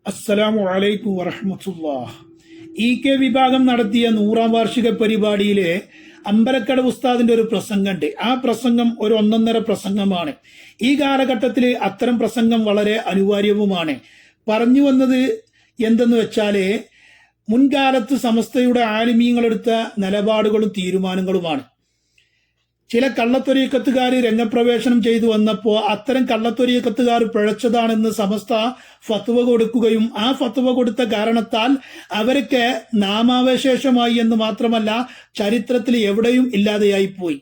അസ്സലാമു അലൈക്കും വറഹ്മത്തുള്ളാഹ്. കെ വിഭാഗം നടത്തിയ 100-ാം വാർഷിക പരിപാടിയിലെ അമ്പലക്കട ഉസ്താദിന്റെ ഒരു പ്രസംഗമുണ്ട്. ആ പ്രസംഗം ഒരു ഒന്നൊന്നര പ്രസംഗമാണ്. ഈ കാലഘട്ടത്തിൽ അത്തരം പ്രസംഗം വളരെ അനിവാര്യവുമാണ്. പറഞ്ഞു വന്നത് എന്തെന്ന് വെച്ചാല്, മുൻകാലത്ത് സമസ്തയുടെ ആലിമീങ്ങളെടുത്ത നിലപാടുകളും തീരുമാനങ്ങളുമാണ്. ചില കള്ളത്തൊരീക്കത്തുകാർ രംഗപ്രവേശനം ചെയ്തു വന്നപ്പോൾ അത്തരം കള്ളത്തൊരീക്കത്തുകാർ പിഴച്ചതാണെന്ന് സമസ്ത ഫത്വ കൊടുക്കുകയും ആ ഫത്വ കൊടുത്ത കാരണത്താൽ അവരൊക്കെ നാമാവശേഷമായി എന്ന് മാത്രമല്ല ചരിത്രത്തിൽ എവിടെയും ഇല്ലാതെയായി പോയി.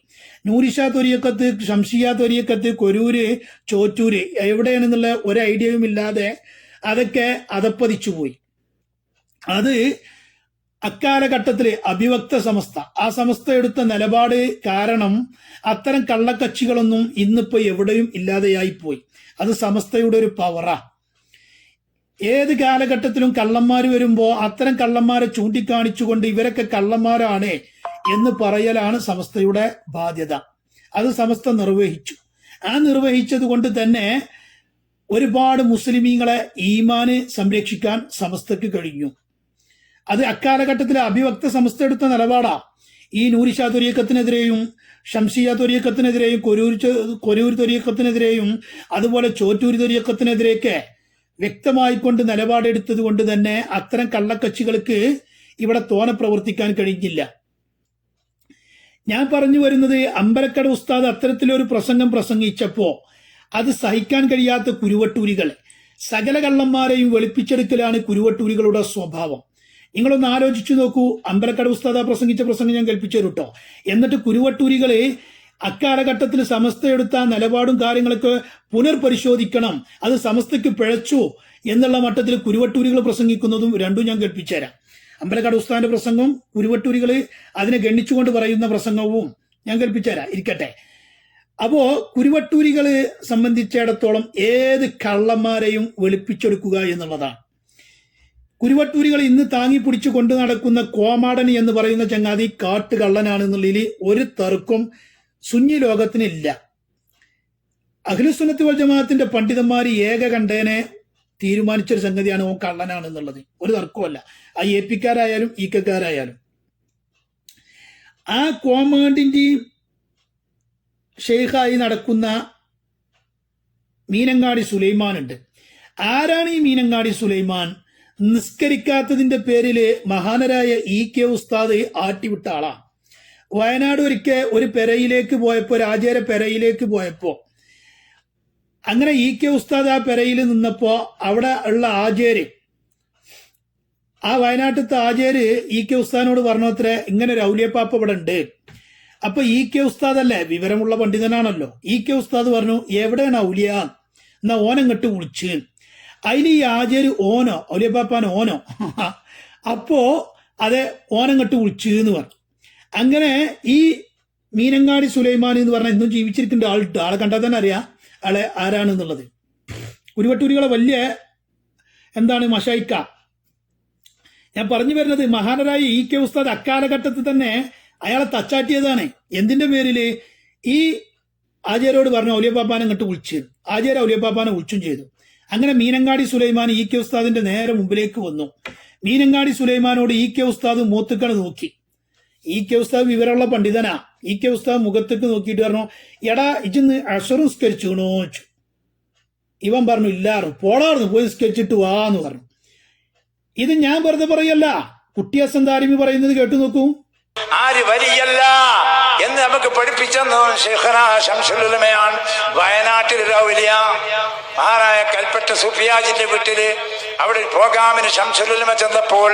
നൂരിഷ തൊരീക്കത്ത്, ഷംഷിയ തൊരീക്കത്ത്, കൊരൂര്, ചോറ്റൂര് എവിടെയാണെന്നുള്ള ഒരു ഐഡിയയും ഇല്ലാതെ അതൊക്കെ അതപ്പതിച്ചു പോയി. അത് അക്കാലഘട്ടത്തില് അഭിവക്ത സമസ്ത, ആ സമസ്ത എടുത്ത നിലപാട് കാരണം അത്തരം കള്ളക്കച്ചികളൊന്നും ഇന്നിപ്പോ എവിടെയും ഇല്ലാതെയായി പോയി. അത് സമസ്തയുടെ ഒരു പവറാ. ഏത് കാലഘട്ടത്തിലും കള്ളന്മാര് വരുമ്പോ അത്തരം കള്ളന്മാരെ ചൂണ്ടിക്കാണിച്ചുകൊണ്ട് ഇവരൊക്കെ കള്ളന്മാരാണ് എന്ന് പറയലാണ് സമസ്തയുടെ ബാധ്യത. അത് സമസ്ത നിർവഹിച്ചു. ആ നിർവഹിച്ചത് കൊണ്ട് തന്നെ ഒരുപാട് മുസ്ലിമീങ്ങളെ ഈമാന് സംരക്ഷിക്കാൻ സമസ്തക്ക് കഴിഞ്ഞു. അത് അക്കാലഘട്ടത്തിലെ അഭിവക്ത സമസ്ത എടുത്ത നിലപാടാ. ഈ നൂരിഷ തൊരീക്കത്തിനെതിരെയും ഷംഷിയ തൊരീക്കത്തിനെതിരെയും കൊരൂർ തൊരീക്കത്തിനെതിരെയും അതുപോലെ ചോറ്റൂര് തൊരീക്കത്തിനെതിരെയൊക്കെ വ്യക്തമായിക്കൊണ്ട് നിലപാടെടുത്തത് കൊണ്ട് തന്നെ അത്തരം കള്ളക്കച്ചികൾക്ക് ഇവിടെ തോനെ പ്രവർത്തിക്കാൻ കഴിഞ്ഞില്ല. ഞാൻ പറഞ്ഞു വരുന്നത്, അമ്പലക്കട ഉസ്താദ് അത്തരത്തിലൊരു പ്രസംഗം പ്രസംഗിച്ചപ്പോ അത് സഹിക്കാൻ കഴിയാത്ത കുരുവട്ടൂരികൾ, സകല കള്ളന്മാരെയും വെളുപ്പിച്ചെടുക്കലാണ് കുരുവട്ടൂരികളുടെ സ്വഭാവം. നിങ്ങളൊന്ന് ആലോചിച്ചു നോക്കൂ. അമ്പലക്കട ഉസ്താദ പ്രസംഗിച്ച പ്രസംഗം ഞാൻ കേൾപ്പിച്ചു തരൂട്ടോ. എന്നിട്ട് കുരുവട്ടൂരികളെ അക്കാലഘട്ടത്തിൽ സമസ്ത എടുത്ത നിലപാടും കാര്യങ്ങളൊക്കെ പുനർപരിശോധിക്കണം, അത് സമസ്തയ്ക്ക് പിഴച്ചു എന്നുള്ള മട്ടത്തിൽ കുരുവട്ടൂരികൾ പ്രസംഗിക്കുന്നതും രണ്ടും ഞാൻ കേൾപ്പിച്ചു തരാം. അമ്പലക്കട ഉസ്താദിന്റെ പ്രസംഗവും കുരുവട്ടൂരികൾ അതിനെ ഗണ്ണിച്ചുകൊണ്ട് പറയുന്ന പ്രസംഗവും ഞാൻ കേൾപ്പിച്ചു തരാം. ഇരിക്കട്ടെ. അപ്പോ കുരുവട്ടൂരികളെ സംബന്ധിച്ചിടത്തോളം ഏത് കള്ളന്മാരെയും വെളുപ്പിച്ചെടുക്കുക എന്നുള്ളതാണ്. കുരുവട്ടൂരികൾ ഇന്ന് താങ്ങി പിടിച്ചു കൊണ്ടു നടക്കുന്ന കോമാടൻ എന്ന് പറയുന്ന ചങ്ങാതി കാട്ടുകള്ളനാണെന്നുള്ളതിൽ ഒരു തർക്കം സുന്നി ലോകത്തിനില്ല. അഖിലുസുന്നത്ത് വൽ ജമാഅത്തിന്റെ പണ്ഡിതന്മാർ ഏകകണ്ഠേനെ തീരുമാനിച്ചൊരു സംഗതിയാണ് ഓൻ കള്ളനാണെന്നുള്ളത്. ഒരു തർക്കമല്ല. ആ പിക്കാരായാലും ഈക്കക്കാരായാലും. ആ കോമാണ്ടിന്റെ ഷെയ്ഖായി നടക്കുന്ന മീനങ്ങാടി സുലൈമാൻ ഉണ്ട്. ആരാണ് ഈ മീനങ്ങാടി സുലൈമാൻ? നിസ്കരിക്കാത്തതിന്റെ പേരില് മഹാനരായ കെ ഉസ്താദ് ആട്ടിവിട്ട ആളാ. വയനാട് ഒരിക്കൽ ഒരു പെരയിലേക്ക് പോയപ്പോ, രാജേര പെരയിലേക്ക് പോയപ്പോ, അങ്ങനെ കെ ഉസ്താദ് ആ പെരയിൽ നിന്നപ്പോ അവിടെ ഉള്ള ആചാര്, ആ വയനാട്ടിലത്തെ ആചാര് കെ ഉസ്താദിനോട് പറഞ്ഞത്രേ, ഇങ്ങനെ ഒരു ഔലിയപ്പാപ്പ ഇവിടെ ഉണ്ട്. അപ്പൊ കെ ഉസ്താദ് അല്ലേ, വിവരമുള്ള പണ്ഡിതനാണല്ലോ. കെ ഉസ്താദ് പറഞ്ഞു, എവിടെയാണ് ഔലിയ, എന്നാ ഓനങ്ങട്ട് വിളിച്ച്. അതിൽ ഈ ആചാര് ഓനോ ഔലിയപ്പാപ്പാനോ ഓനോ അപ്പോ അതെ ഓനങ്ങട്ട് വിളിച്ചു എന്ന് പറഞ്ഞു. അങ്ങനെ ഈ മീനങ്ങാടി സുലൈമാൻ എന്ന് പറഞ്ഞാൽ ഇന്നും ജീവിച്ചിരിക്കേണ്ട ആളിട്ട്, ആളെ കണ്ടാൽ തന്നെ അറിയാം ആളെ ആരാണെന്നുള്ളത്. കുരുവട്ടൂരികളെ വലിയ മഷായിക്ക. ഞാൻ പറഞ്ഞു വരുന്നത്, മഹാനരായ കെ ഉസ്താദ് അക്കാലഘട്ടത്തിൽ തന്നെ അയാളെ തച്ചാറ്റിയതാണ്. എന്തിന്റെ പേരില്? ഈ ആചാര്യോട് പറഞ്ഞു ഔലിയപ്പാപ്പാനെ അങ്ങോട്ട് വിളിച്ചു. ആചാര്യ ഔലിയപ്പാപ്പാനെ വിളിച്ചും ചെയ്തു. അങ്ങനെ മീനങ്ങാടി സുലൈമാൻ കെ ഉസ്താദിന്റെ നേരെ മുമ്പിലേക്ക് വന്നു. മീനങ്ങാടി സുലൈമാനോട് കെ ഉസ്താദ് മൂത്തുക്കൾ നോക്കി. കെ ഉസ്താദ് വിവരമുള്ള പണ്ഡിതനാ. കെ ഉസ്താദ് മുഖത്തേക്ക് നോക്കിയിട്ട് പറഞ്ഞു, എടാ ഇജിന്ന് അഷർ നിസ്കരിച്ചൂണോ ചോദിച്ചു. ഇവൻ പറഞ്ഞു, ഇല്ലാറും, പോളാർന്ന് പോയി നിസ്കരിച്ചിട്ട് വാന്ന് പറഞ്ഞു. ഇത് ഞാൻ വെറുതെ പറയല്ല, കുട്ടിയസൻ താരിമി പറയുന്നത് കേട്ടു നോക്കൂ. ആര് വലിയല്ല എന്ന് നമുക്ക് പഠിപ്പിച്ചെന്ന് ശൈഖുനാ ശംസുൽ ഉലമയാണ്. വയനാട്ടിൽ ഔലിയ മഹാനായ കൽപ്പറ്റ സൂഫിയാജിന്റെ വീട്ടില് അവിടെ പ്രോഗ്രാമിന് ശംസുൽ ഉലമ ചെന്നപ്പോൾ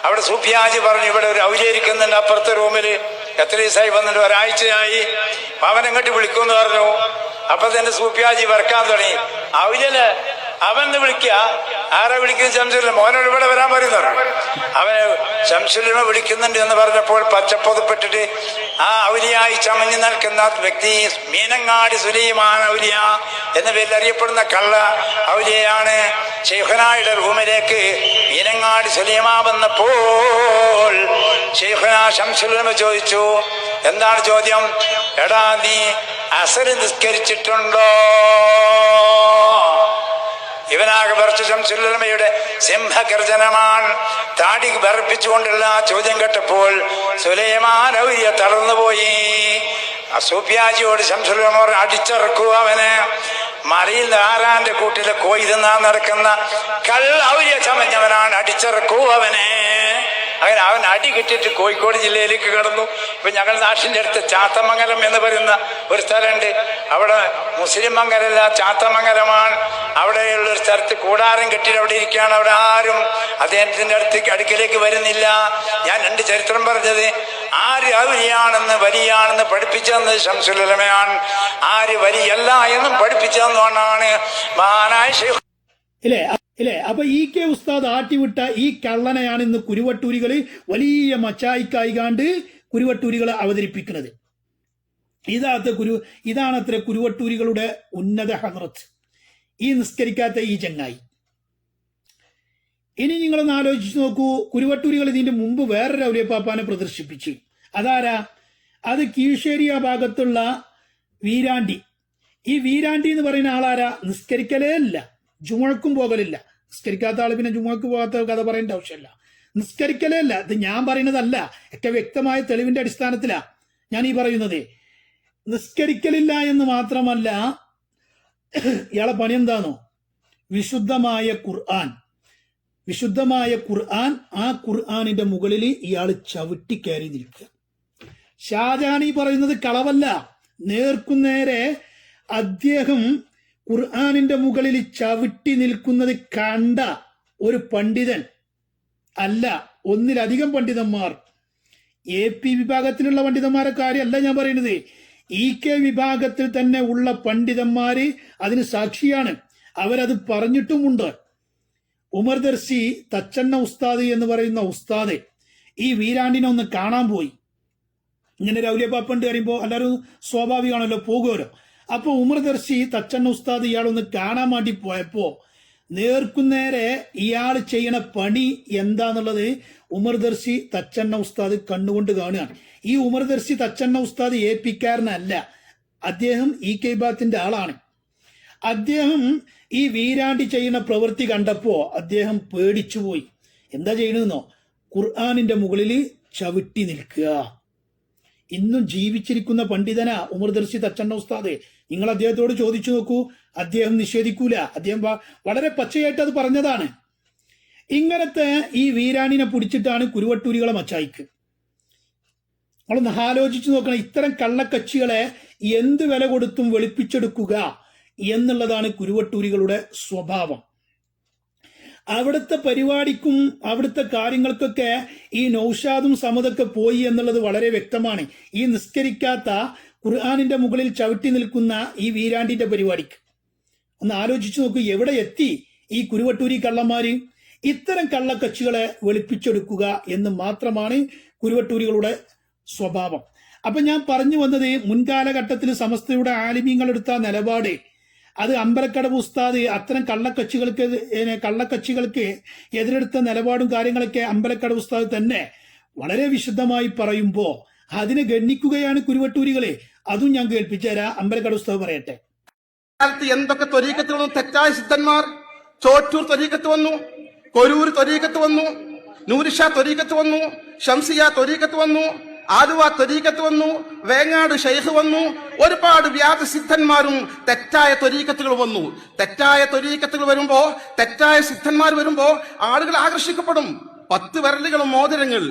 അവിടെ സൂഫിയാജി പറഞ്ഞു, ഇവിടെ ഒരു ഔലിയ ഇരിക്കുന്നുണ്ട് അപ്പുറത്തെ റൂമില്, എത്ര ദിവസമായി വന്നിട്ട്, ഒരാഴ്ചയായി, അവനെങ്ങോട്ട് വിളിക്കുമെന്ന് പറഞ്ഞു. അപ്പൊ തന്നെ സൂഫിയാജി വരക്കാൻ തുടങ്ങി. ഔലിയന് അവന്ന് വിളിക്കുക, ആരാ വിളിക്കുന്നത്? ശംസുൽ, മോനോട് ഇവിടെ വരാൻ പറയുന്നു. അവന് ശംസുലിമ വിളിക്കുന്നുണ്ട് എന്ന് പറഞ്ഞപ്പോൾ പച്ചപ്പൊതുപ്പെട്ടിട്ട് ആ ഔലിയായി ചമഞ്ഞു നിൽക്കുന്ന വ്യക്തി മീനങ്ങാടി സുലൈമാൻ ഔലിയ എന്ന പേരിൽ അറിയപ്പെടുന്ന കള്ള ഔലിയയാണ്. ശൈഖുനായുടെ റൂമിലേക്ക് മീനങ്ങാടി സുലൈമാ വന്നപ്പോൾ ശൈഖുനാ ശംസുലിമ ചോദിച്ചു, എന്താണ് ചോദ്യം? എടാ നീ അസർ നിസ്കരിച്ചിട്ടുണ്ടോ? ഇവനാകെ വിറച്ച് ശംസുലുലമയുടെ സിംഹഗർജനമാണ്. താടി വിറപ്പിച്ചുകൊണ്ടുള്ള ആ ചോദ്യം കേട്ടപ്പോൾ സുലൈമാൻ ഔലിയ തളർന്നുപോയി. സൂഫിയാജിയോട് ശംസുലുലമ അടിച്ചിറക്കുക അവനെ. മലയിൽ നിന്ന് ആരാന്റെ കൂട്ടിലെ കോയി തിന്നാൻ നടക്കുന്ന ഔലിയ ചമഞ്ഞവനാണ്, അടിച്ചിറക്കൂ അവനെ. അങ്ങനെ അവൻ അടി കിട്ടിയിട്ട് കോഴിക്കോട് ജില്ലയിലേക്ക് കടന്നു. ഇപ്പൊ ഞങ്ങളുടെ നാട്ടിൻ്റെ അടുത്ത് ചാത്തമംഗലം എന്ന് പറയുന്ന ഒരു സ്ഥലമുണ്ട്. അവിടെ മുസ്ലിം മംഗലല്ല, ചാത്തമംഗലമാണ്. അവിടെയുള്ള ഒരു സ്ഥലത്ത് കൂടാരം കെട്ടിയിട്ട് അവിടെ ഇരിക്കുകയാണ്. അവിടെ ആരും അദ്ദേഹത്തിന്റെ അടുക്കലേക്ക് വരുന്നില്ല. ഞാൻ 2 ചരിത്രം പറഞ്ഞത്, ആര് ഔലിയാണെന്ന് വലിയാണെന്ന് പഠിപ്പിച്ചെന്നത് ശംസുലുലമയാണ്, ആര് വലിയല്ല എന്നും പഠിപ്പിച്ചെന്നാണ് മഹാനായ ശൈഖ്. ഇല്ലേ? അപ്പൊ ഇ.കെ. ഉസ്താദ് ആട്ടിവിട്ട ഈ കള്ളനെയാണ് ഇന്ന് കുരുവട്ടൂരികള് വലിയ മച്ചായിക്കായികാണ്ട് കുരുവട്ടൂരികളെ അവതരിപ്പിക്കുന്നത്. ഇതാണത്ര കുരുവട്ടൂരികളുടെ ഉന്നത ഹദ്റത്ത്, ഈ നിസ്കരിക്കാത്ത ഈ ചങ്ങായി. ഇനി നിങ്ങളൊന്ന് ആലോചിച്ച് നോക്കൂ, കുരുവട്ടൂരികൾ ഇതിന്റെ മുമ്പ് വേറൊരു ഔലിയപ്പാപ്പാനെ പ്രദർശിപ്പിച്ചു. അതാരാ? അത് കീഴ്ശേരി ആ ഭാഗത്തുള്ള വീരാണ്ടി. ഈ വീരാണ്ടി എന്ന് പറയുന്ന ആളാരാ? നിസ്കരിക്കലേ ഇല്ല, ജുമുഅക്കും പോകലില്ല. നിസ്കരിക്കാത്ത ആള് പിന്നെ ജുമുഅക്ക് പോകാത്ത കഥ പറയേണ്ട ആവശ്യമില്ല. നിസ്കരിക്കലേ ഇല്ല. ഇത് ഞാൻ പറയുന്നതല്ല, ഒക്കെ വ്യക്തമായ തെളിവിന്റെ അടിസ്ഥാനത്തിലാ ഞാൻ ഈ പറയുന്നത്. നിസ്കരിക്കലില്ല എന്ന് മാത്രമല്ല, ഇയാളെ പണി എന്താണോ? വിശുദ്ധമായ ഖുർആൻ, ആ ഖുർആനിന്റെ മുകളിൽ ഇയാൾ ചവിട്ടി കയറി നിൽക്കുക. ഷാജഹാൻ ഈ പറയുന്നത് കളവല്ല, നേർക്കുനേരെ അദ്ദേഹം ഖുർആനിന്റെ മുകളിൽ ചവിട്ടി നിൽക്കുന്നത് കണ്ട ഒരു പണ്ഡിതൻ അല്ല, ഒന്നിലധികം പണ്ഡിതന്മാർ. AP വിഭാഗത്തിലുള്ള പണ്ഡിതന്മാരെ കാര്യമല്ല ഞാൻ പറയുന്നത്, EK വിഭാഗത്തിൽ തന്നെ ഉള്ള പണ്ഡിതന്മാര് അതിന് സാക്ഷിയാണ്. അവരത് പറഞ്ഞിട്ടുമുണ്ട്. ഉമർ ദർസി തച്ചണ്ണ ഉസ്താദ് എന്ന് പറയുന്ന ഉസ്താദ് ഈ വീരാണ്ടിനെ ഒന്ന് കാണാൻ പോയി. ഇങ്ങനെ ഔലിയപ്പാപ്പണ്ട് പറയുമ്പോൾ എല്ലാവരും സ്വാഭാവികമാണല്ലോ, പോകുമല്ലോ. അപ്പൊ ഉമർ ദർസി തച്ചണ്ണ ഉസ്താദ് ഇയാളൊന്ന് കാണാൻ വേണ്ടി പോയപ്പോ നേർക്കുനേരെ ഇയാൾ ചെയ്യണ പണി എന്താന്നുള്ളത് ഉമർ ദർസി തച്ചണ്ണ ഉസ്താദ് കണ്ണുകൊണ്ട് കാണുകയാണ്. ഈ ഉമർ ദർസി തച്ചണ്ണ ഉസ്താദ് AP കാരനല്ല, അദ്ദേഹം EK വിഭാഗത്തിന്റെ ആളാണ്. അദ്ദേഹം ഈ വീരാണ്ടി ചെയ്യുന്ന പ്രവൃത്തി കണ്ടപ്പോ അദ്ദേഹം പേടിച്ചുപോയി. എന്താ ചെയ്യണമെന്നോ? ഖുർആനിന്റെ മുകളിൽ ചവിട്ടി നിൽക്കുക. ഇന്നും ജീവിച്ചിരിക്കുന്ന പണ്ഡിതനാ ഉമർ ദർസി തച്ചണ്ണ ഉസ്താദ്. നിങ്ങൾ അദ്ദേഹത്തോട് ചോദിച്ചു നോക്കൂ, അദ്ദേഹം നിഷേധിക്കൂല. അദ്ദേഹം വളരെ പച്ചയായിട്ട് അത് പറഞ്ഞതാണ്. ഇങ്ങനത്തെ ഈ വീരാണിനെ പിടിച്ചിട്ടാണ് കുരുവട്ടൂരികളെ മച്ചായിക്ക്. നമ്മളൊന്ന് ആലോചിച്ചു നോക്കണം, ഇത്തരം കള്ളക്കച്ചികളെ എന്ത് വില കൊടുത്തും വെളുപ്പിച്ചെടുക്കുക എന്നുള്ളതാണ് കുരുവട്ടൂരികളുടെ സ്വഭാവം. അവിടുത്തെ പരിപാടിക്കും അവിടുത്തെ കാര്യങ്ങൾക്കൊക്കെ ഈ നൗഷാദും സമതൊക്കെ പോയി എന്നുള്ളത് വളരെ വ്യക്തമാണ്. ഈ നിസ്കരിക്കാത്ത ഖുർആനിന്റെ മുകളിൽ ചവിട്ടി നിൽക്കുന്ന ഈ വീരാണ്ടിന്റെ പരിപാടിക്ക് ഒന്ന് ആലോചിച്ചു നോക്കൂ, എവിടെ എത്തി ഈ കുരുവട്ടൂരി കള്ളന്മാര്? ഇത്തരം കള്ളക്കച്ചികളെ വെളുപ്പിച്ചെടുക്കുക എന്ന് മാത്രമാണ് കുരുവട്ടൂരികളുടെ സ്വഭാവം. അപ്പൊ ഞാൻ പറഞ്ഞു വന്നത്, മുൻകാലഘട്ടത്തിൽ സമസ്തയുടെ ആലിമീങ്ങൾ എടുത്ത നിലപാട്, അത് അമ്പലക്കടവ് ഉസ്താദ് അത്തരം കള്ളക്കച്ചികൾക്ക് എതിരെടുത്ത നിലപാടും കാര്യങ്ങളൊക്കെ അമ്പലക്കടവ് ഉസ്താദ് തന്നെ വളരെ വിശദമായി പറയുമ്പോ അതിനെ ഗണ്ണിക്കുകയാണ് കുരുവട്ടൂരികളെ. അതും ഞാൻ കേൾപ്പിച്ചുതരാം. അമ്പലക്കടവ് ഉസ്താദ് പറയട്ടെ. എന്തൊക്കെ ത്വരീക്കത്ത് വന്നു? തെറ്റായ സിദ്ധന്മാർ. ചോറ്റൂർ ത്വരീക്കത്ത് വന്നു, കൊരൂർ ത്വരീക്കത്ത് വന്നു, നൂരിഷ ത്വരീക്കത്ത് വന്നു, ഷംസിയ ത്വരീക്കത്ത് വന്നു, ആലുവ ത്വരീക്കത്ത് വന്നു, വേങ്ങാട് ഷെയ്ഖ് വന്നു. ഒരുപാട് വ്യാജസിദ്ധന്മാരും തെറ്റായ ത്വരീക്കത്തുകൾ വന്നു. തെറ്റായ ത്വരീക്കത്തുകൾ വരുമ്പോ, തെറ്റായ സിദ്ധന്മാർ വരുമ്പോ ആളുകൾ ആകർഷിക്കപ്പെടും. 10 വിരലുകളും മോതിരങ്ങൾ,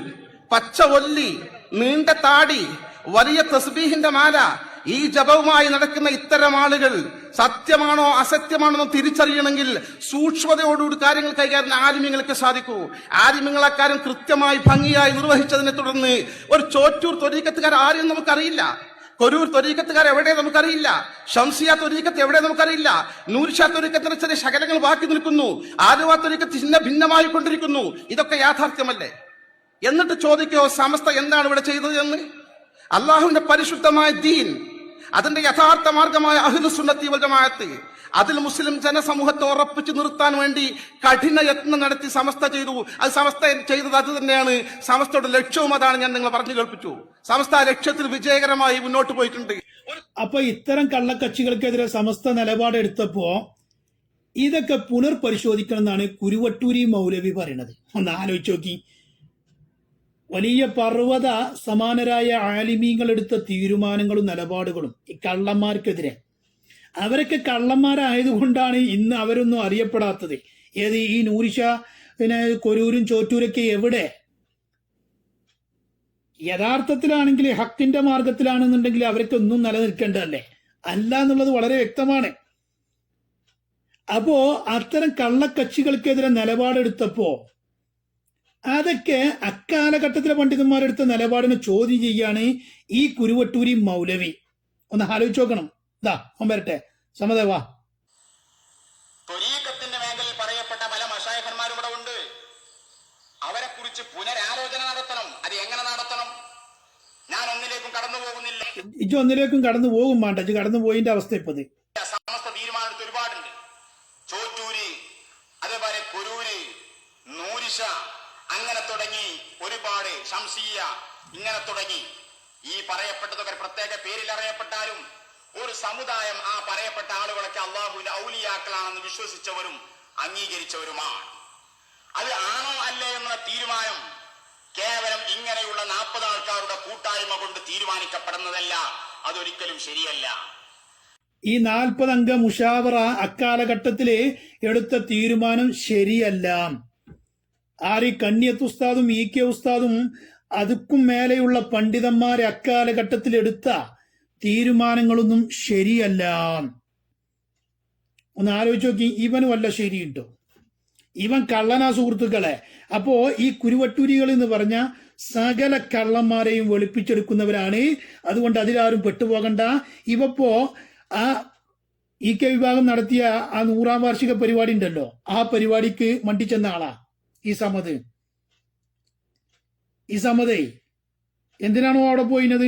പച്ച ഒല്ലി, നീണ്ട താടി, വലിയ തസ്ബീഹിന്റെ മാല, ഈ ജപവുമായി നടക്കുന്ന ഇത്തരം ആളുകൾ സത്യമാണോ അസത്യമാണോ തിരിച്ചറിയണമെങ്കിൽ സൂക്ഷ്മതയോടുകൂടി കാര്യങ്ങൾ കൈകാര്യം ആലിമ്യങ്ങൾക്ക് സാധിക്കൂ. ആലിമ്യങ്ങൾ അക്കാര്യം കൃത്യമായി ഭംഗിയായി നിർവഹിച്ചതിനെ തുടർന്ന് ഒരു ചോറ്റൂർ ത്വരീക്കത്തുകാർ ആരെയും നമുക്കറിയില്ല, കൊരൂർ ത്വരീക്കത്തുകാർ എവിടെ നമുക്കറിയില്ല, ഷംസിയ ത്വരീക്കത്ത് എവിടെ നമുക്കറിയില്ല, നൂർഷ ത്വരീക്കത്തിന് ചെറിയ ശകലങ്ങൾ ബാക്കി നിൽക്കുന്നു, ആലുവ ത്വരീക്കത്ത് ചിഹ്ന ഭിന്നമായി കൊണ്ടിരിക്കുന്നു. ഇതൊക്കെ യാഥാർത്ഥ്യമല്ലേ? എന്നിട്ട് ചോദിക്കോ സമസ്ത എന്താണ് ഇവിടെ ചെയ്തത് എന്ന്? അള്ളാഹുവിന്റെ പരിശുദ്ധമായ ദീൻ, അതിന്റെ യഥാർത്ഥ മാർഗമായ അഹ്ലുസുന്നത്തി വൽ ജമാഅത്ത്, അതിൽ മുസ്ലിം ജനസമൂഹത്തെ ഉറപ്പിച്ചു നിർത്താൻ വേണ്ടി കഠിന യത്നം നടത്തി സമസ്ത ചെയ്തു. അത് സമസ്ത ചെയ്തത് അത് തന്നെയാണ്. സമസ്തയുടെ ലക്ഷ്യവും അതാണ്. ഞാൻ നിങ്ങൾ പറഞ്ഞു കേൾപ്പിച്ചു. സമസ്ത ലക്ഷ്യത്തിൽ വിജയകരമായി മുന്നോട്ട് പോയിട്ടുണ്ട്. അപ്പൊ ഇത്തരം കള്ളക്കച്ചികൾക്കെതിരെ സമസ്ത നിലപാടെടുത്തപ്പോ ഇതൊക്കെ പുനർപരിശോധിക്കണം എന്നാണ് കുരുവട്ടൂരി മൗലവി പറയുന്നത്. ഒന്ന് ആലോചിച്ച് നോക്കി. വലിയ പർവ്വത സമാനരായ ആലിമീങ്ങൾ എടുത്ത തീരുമാനങ്ങളും നിലപാടുകളും ഈ കള്ളന്മാർക്കെതിരെ, അവരൊക്കെ കള്ളന്മാരായതുകൊണ്ടാണ് ഇന്ന് അവരൊന്നും അറിയപ്പെടാത്തത്. ഏത് ഈ നൂരിഷ പിന്നെ കൊരൂരും ചോറ്റൂരൊക്കെ എവിടെ? യഥാർത്ഥത്തിലാണെങ്കിൽ ഹക്കിന്റെ മാർഗത്തിലാണെന്നുണ്ടെങ്കിൽ അവരൊക്കെ ഒന്നും നിലനിൽക്കേണ്ടതല്ലേ? അല്ല എന്നുള്ളത് വളരെ വ്യക്തമാണ്. അപ്പോ അത്തരം കള്ളക്കക്ഷികൾക്കെതിരെ നിലപാടെടുത്തപ്പോ അതൊക്കെ അക്കാലഘട്ടത്തിലെ പണ്ഡിതന്മാരെടുത്ത നിലപാടിനെ ചോദ്യം ചെയ്യാണ് ഈ കുരുവട്ടൂരി മൗലവി. ഒന്ന് ആലോചിച്ച് നോക്കണം. ഇതാ അവൻ വരട്ടെ. സമദേവാ. ത്വരീഖത്തിന്റെ മേഖലയിൽ പറയപ്പെട്ട പല മശായിഖന്മാരും ഇവിടെ ഉണ്ട്. അവരെ കുറിച്ച് പുനരാലോചന നടത്തണം. അത് എങ്ങനെ നടത്തണം? ഞാൻ ഒന്നിലേക്കും കടന്നു പോകുന്നില്ല. ഒന്നിലേക്കും കടന്നു പോകും വേണ്ട. കടന്നു പോയിന്റെ അവസ്ഥ ഇപ്പത് സമസ്ത തീരുമാനമെടുത്ത് ഒരുപാടുണ്ട്. ചോറ്റൂര്, അതേപോലെ കൊരൂര്, നൂരിഷ, അങ്ങനെ തുടങ്ങി ഒരുപാട്, ശംസിയ, ഇങ്ങനെ തുടങ്ങി ഈ പറയപ്പെട്ടതൊക്കെ പ്രത്യേക പേരിൽ അറിയപ്പെട്ടാലും ഒരു സമുദായം ആ പറയപ്പെട്ട ആളുകളൊക്കെ അള്ളാഹുവിന്റെ ഔലിയാക്കളാണെന്ന് വിശ്വസിച്ചവരും അംഗീകരിച്ചവരുമാണ്. അത് ആണോ അല്ലേ എന്നുള്ള തീരുമാനം കേവലം ഇങ്ങനെയുള്ള 40 ആൾക്കാരുടെ കൂട്ടായ്മ കൊണ്ട് തീരുമാനിക്കപ്പെടുന്നതല്ല. അതൊരിക്കലും ശരിയല്ല. ഈ 40 അംഗ മുഷാവറ അക്കാലഘട്ടത്തില് എടുത്ത തീരുമാനം ശരിയല്ല. ആര്? കണ്ണിയത്ത് ഉസ്താദും ഇ കെ ഉസ്താദും അതുക്കും മേലെയുള്ള പണ്ഡിതന്മാരെ അക്കാലഘട്ടത്തിൽ എടുത്ത തീരുമാനങ്ങളൊന്നും ശരിയല്ല. ഒന്ന് ആലോചിച്ച് നോക്കി. ഇവന് വല്ല ശരിയുണ്ടോ? ഇവൻ കള്ളനാ സുഹൃത്തുക്കളെ. അപ്പോ ഈ കുരുവട്ടൂരികൾ എന്ന് പറഞ്ഞ സകല കള്ളന്മാരെയും വെളുപ്പിച്ചെടുക്കുന്നവരാണ്. അതുകൊണ്ട് അതിലാരും പെട്ടുപോകണ്ട. ഇവപ്പോ ആ ഇ കെ വിഭാഗം നടത്തിയ ആ 100ാം വാർഷിക പരിപാടി ഉണ്ടല്ലോ, ആ പരിപാടിക്ക് മണ്ടിച്ചെന്ന ആളാ ഈ സമദ്. ഈ സമദേ എന്തിനാണോ അവിടെ പോയിനത്?